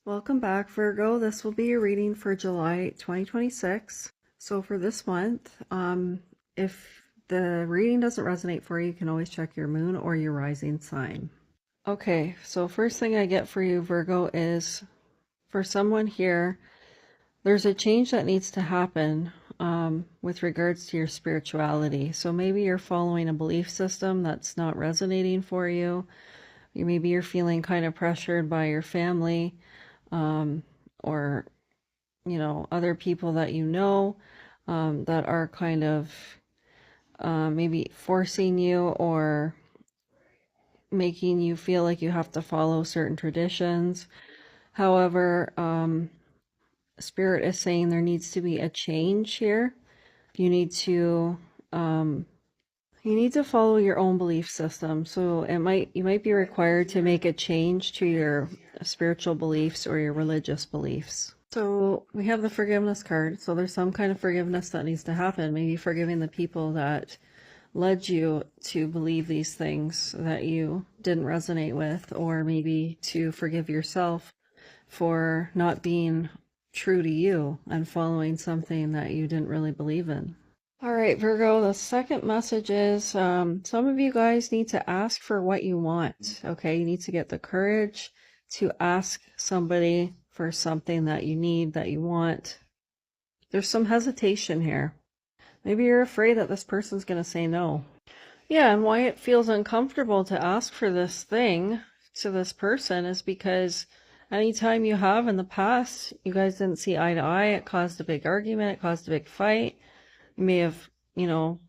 Welcome back, Virgo. This will be your reading for July 2026. So for this month, if the reading doesn't resonate for you, you can always check your moon or your rising sign. Okay, so first thing I get for you, Virgo, is for someone here, there's a change that needs to happen with regards to your spirituality. So maybe you're following a belief system that's not resonating for you. Maybe you're feeling kind of pressured by your family, or other people that that are kind of maybe forcing you or making you feel like you have to follow certain traditions. However, Spirit is saying there needs to be a change here. You need to um, follow your own belief system. So you might be required to make a change to your spiritual beliefs or your religious beliefs. So we have the forgiveness card. So there's some kind of forgiveness that needs to happen. Maybe forgiving the people that led you to believe these things that you didn't resonate with, or maybe to forgive yourself for not being true to you and following something that you didn't really believe in. All right, Virgo, the second message is some of you guys need to ask for what you want. Okay, you need to get the courage to ask somebody for something that you need, that you want. There's some hesitation here. Maybe you're afraid that this person's going to say no. Yeah, and why it feels uncomfortable to ask for this thing to this person is because anytime you have in the past, you guys didn't see eye to eye, it caused a big argument, it caused a big fight. You may have,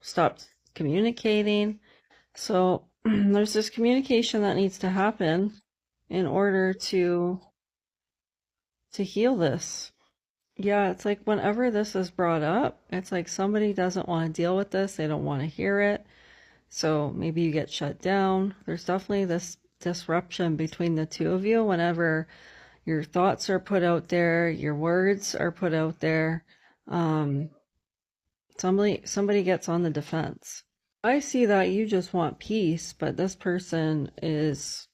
stopped communicating. So there's this communication that needs to happen in order to heal this. Yeah, it's like whenever this is brought up, it's like somebody doesn't want to deal with this. They don't want to hear it. So maybe you get shut down. There's definitely this disruption between the two of you whenever your thoughts are put out there, your words are put out there. Somebody gets on the defense. I see that you just want peace, but this person is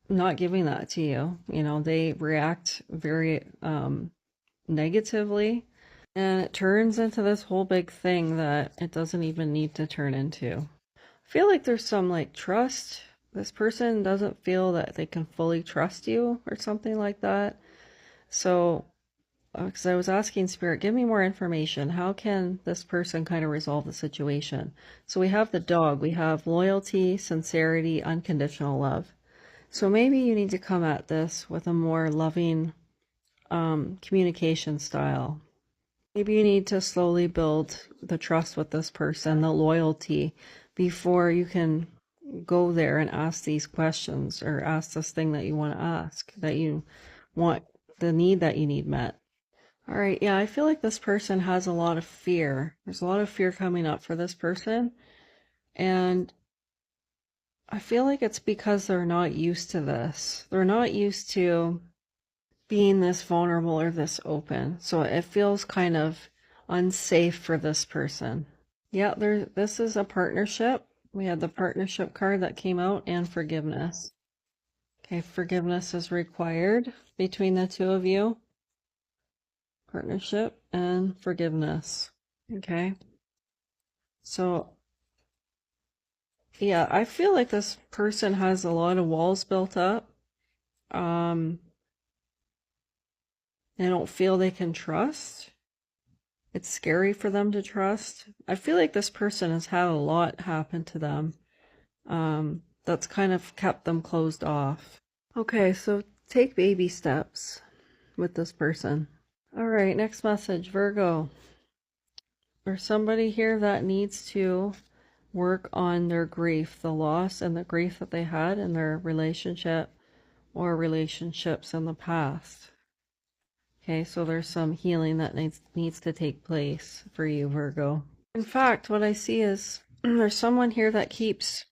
not giving that to you. They react very negatively, and it turns into this whole big thing that it doesn't even need to turn into. I feel like there's some like trust. This person doesn't feel that they can fully trust you or something like that. So because I was asking Spirit, give me more information. How can this person kind of resolve the situation? So we have the dog, we have loyalty, sincerity, unconditional love. So maybe you need to come at this with a more loving communication style. Maybe you need to slowly build the trust with this person, the loyalty, before you can go there and ask these questions or ask this thing that you want to ask, that you want, the need that you need met. All right, yeah, I feel like this person has a lot of fear. There's a lot of fear coming up for this person. And I feel like it's because they're not used to this. They're not used to being this vulnerable or this open. So it feels kind of unsafe for this person. Yeah, this is a partnership. We had the partnership card that came out and forgiveness. Okay, forgiveness is required between the two of you. Partnership and forgiveness. Okay. So, yeah, I feel like this person has a lot of walls built up. They don't feel they can trust. It's scary for them to trust. I feel like this person has had a lot happen to them. That's kind of kept them closed off. Okay, so take baby steps with this person. All right, next message, Virgo. There's somebody here that needs to work on their grief, the loss and the grief that they had in their relationship or relationships in the past. Okay, so there's some healing that needs to take place for you, Virgo. In fact, what I see is there's someone here that keeps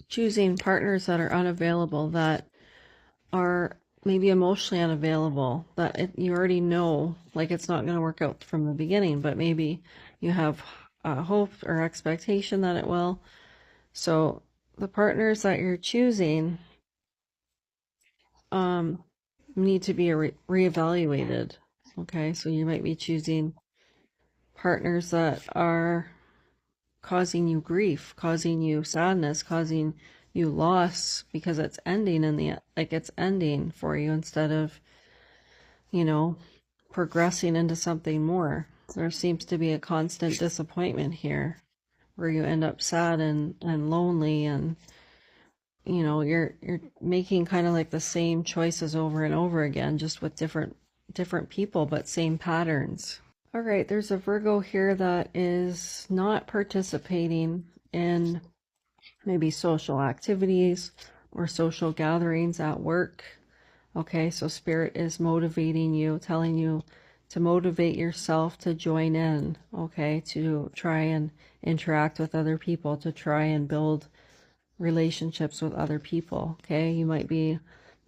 choosing partners that are unavailable, that are maybe emotionally unavailable, that you already know, like it's not going to work out from the beginning, but maybe you have hope or expectation that it will. So the partners that you're choosing, need to be reevaluated. Okay, so you might be choosing partners that are causing you grief, causing you sadness, causing you loss because it's ending in the like it's ending for you instead of, you know, progressing into something more. There seems to be a constant disappointment here where you end up sad and lonely, and you know you're making kind of like the same choices over and over again, just with different people but same patterns. All right, there's a Virgo here that is not participating in maybe social activities or social gatherings at work. Okay, so Spirit is motivating you, telling you to motivate yourself to join in, okay, to try and interact with other people, to try and build relationships with other people. Okay, you might be,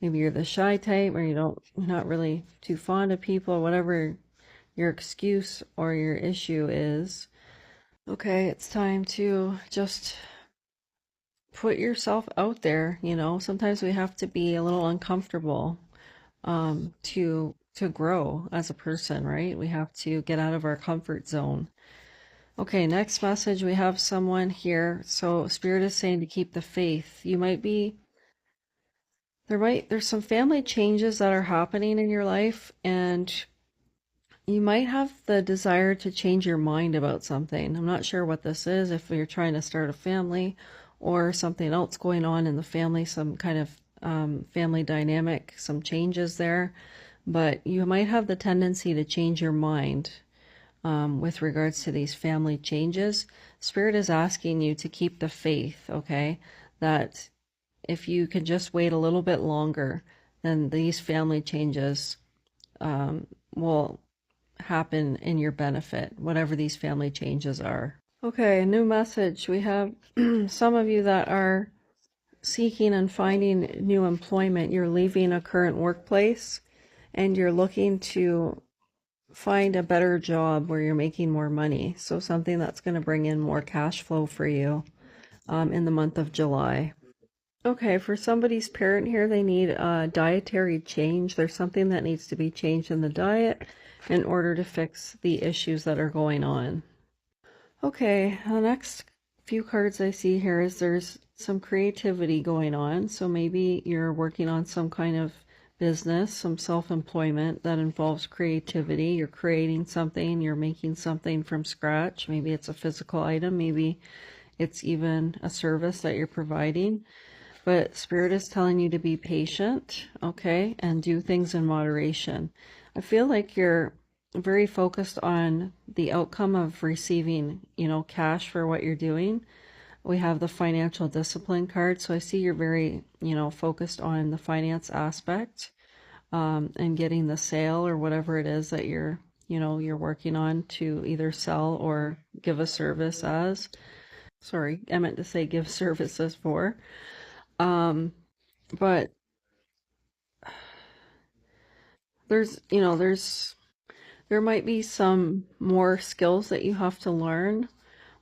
maybe you're the shy type, or you're not really too fond of people, whatever your excuse or your issue is. Okay, it's time to just put yourself out there. You know, sometimes we have to be a little uncomfortable to grow as a person, right? We have to get out of our comfort zone. Okay, next message, we have someone here. So Spirit is saying to keep the faith. You might be, there's some family changes that are happening in your life, and you might have the desire to change your mind about something. I'm not sure what this is, if you're trying to start a family or something else going on in the family, some kind of family dynamic, some changes there. But you might have the tendency to change your mind with regards to these family changes. Spirit is asking you to keep the faith, okay? That if you can just wait a little bit longer, then these family changes will happen in your benefit, whatever these family changes are. Okay, new message. We have some of you that are seeking and finding new employment. You're leaving a current workplace and you're looking to find a better job where you're making more money. So something that's going to bring in more cash flow for you in the month of July. Okay, for somebody's parent here, they need a dietary change. There's something that needs to be changed in the diet in order to fix the issues that are going on. Okay, the next few cards I see here is there's some creativity going on. So maybe you're working on some kind of business, some self-employment that involves creativity. You're creating something, you're making something from scratch. Maybe it's a physical item, maybe it's even a service that you're providing. But Spirit is telling you to be patient, okay, and do things in moderation. I feel like you're very focused on the outcome of receiving, you know, cash for what you're doing. We have the financial discipline card, so I see you're very, you know, focused on the finance aspect and getting the sale or whatever it is that you're, you know, you're working on to either sell or give a service as. Sorry, I meant to say give services for. But there's, you know, there might be some more skills that you have to learn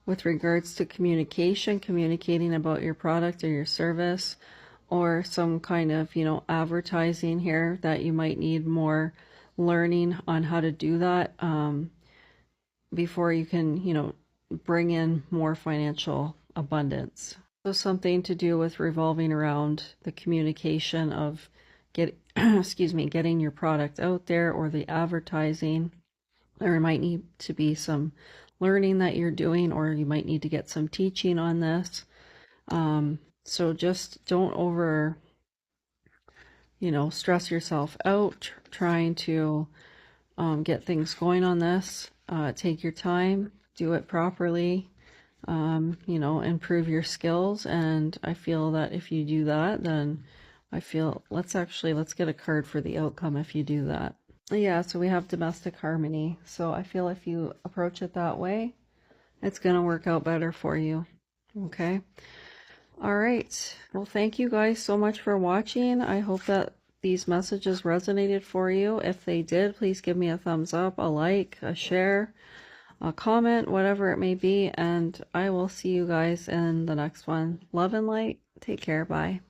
with regards to communication, communicating about your product or your service, or some kind of, you know, advertising here that you might need more learning on how to do that before you can, you know, bring in more financial abundance. So something to do with revolving around the communication of excuse me, getting your product out there, or the advertising. There might need to be some learning that you're doing, or you might need to get some teaching on this. So just don't over, you know, stress yourself out trying to get things going on this. Take your time, do it properly, you know, improve your skills. And I feel that if you do that, then I feel, let's get a card for the outcome if you do that. Yeah, so we have domestic harmony. So I feel if you approach it that way, it's going to work out better for you. Okay. All right. Well, thank you guys so much for watching. I hope that these messages resonated for you. If they did, please give me a thumbs up, a like, a share, a comment, whatever it may be. And I will see you guys in the next one. Love and light. Take care. Bye.